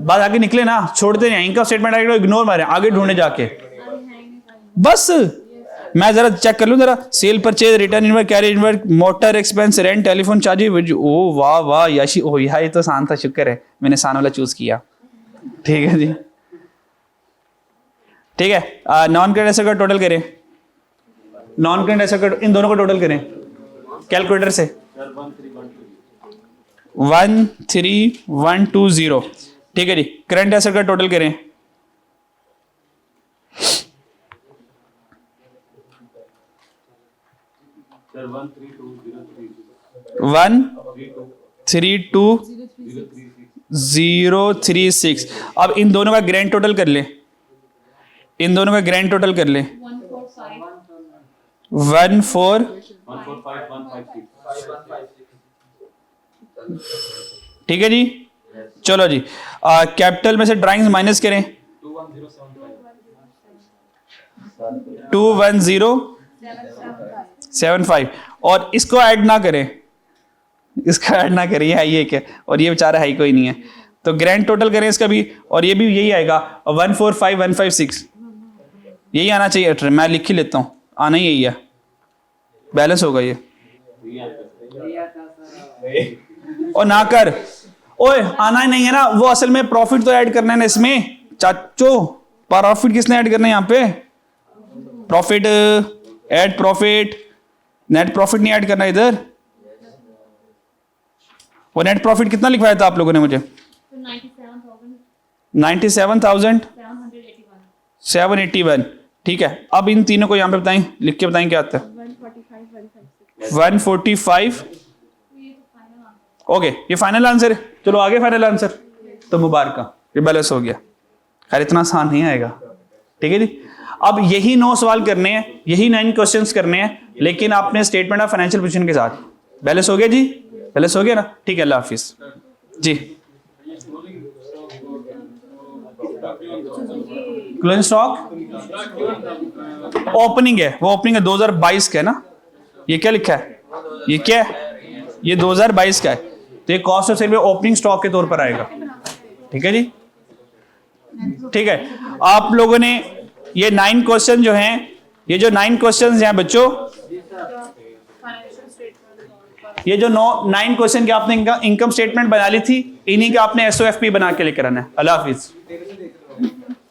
बात आगे निकले ना, छोड़ते नहीं, इनकम स्टेटमेंट आगे इग्नोर मारे, आगे ढूंढने जाके बस। मैं जरा चेक कर लूं जरा, sale purchase return inward carriage inward motor expense rent telephone charge. ओ वाह वाह याशी, ओ ये तो आसान था, शुक्र है मैंने आसान वाला चूज किया। ठीक है जी, ठीक है। नॉन करेंट एसेट का टोटल करें, नॉन करेंट एसेट का इन दोनों को टोटल करें कैलकुलेटर से। 13120, ठीक है जी। करंट एसेट का टोटल करें, सर 132,036। अब इन दोनों का ग्रैंड टोटल कर ले, इन दोनों का ग्रैंड टोटल कर ले। 14 ठीक है जी। चलो जी, कैपिटल में से ड्राइंग्स माइनस करें, 21075 और इसको ऐड ना करें, इसका ऐड ना करें, ये हाई है क्या, और ये बेचारा हाई कोई नहीं है, तो ग्रैंड टोटल करें इसका भी, और ये भी यही आएगा 145156, यही आना चाहिए। मैं लिख ही लेता हूं, आना ही यही है, बैलेंस होगा ये। और ना कर, ओए आना ही नहीं है ना, वो असल में प्रॉफिट तो ऐड करना है ना इसमें चाचो, प्रॉफिट किसने ऐड करना है यहाँ पे, profit, add profit, net profit नहीं ऐड करना इधर। वो नेट प्रॉफिट कितना लिखवाया था आप लोगों ने मुझे, 97,781, ठीक है। अब इन तीनों को यहाँ पे बताएं, लिख के बताएं क्या आता है, 145। ओके, ये फाइनल आंसर है। चलो आगे फाइनल आंसर, तो मुबारक, ये बैलेंस हो गया। खैर इतना आसान नहीं आएगा, ठीक है जी। अब यही 9 सवाल करने हैं, यही 9 क्वेश्चंस करने हैं, लेकिन आपने स्टेटमेंट ऑफ फाइनेंशियल पोजीशन के साथ। बैलेंस हो गया जी, बैलेंस हो गया ना, ठीक है। अल्लाह हाफिज जी। क्लोजिंग स्टॉक ओपनिंग है, वो ओपनिंग है 2022 का है ना, ये क्या लिखा है, ये क्या है, ये 2022 का है, तो ये कॉस्ट ऑफ सेल में ओपनिंग स्टॉक के तौर पर आएगा, ठीक है जी। ठीक है, आप लोगों ने ये 9 क्वेश्चन जो हैं, ये जो 9 क्वेश्चन हैं बच्चों, ये जो 9 क्वेश्चन के आपने इनकम स्टेटमेंट बना ली थी, इन्हीं के आपने SOFP बना के लेकर आना है। अल्लाह हाफिज।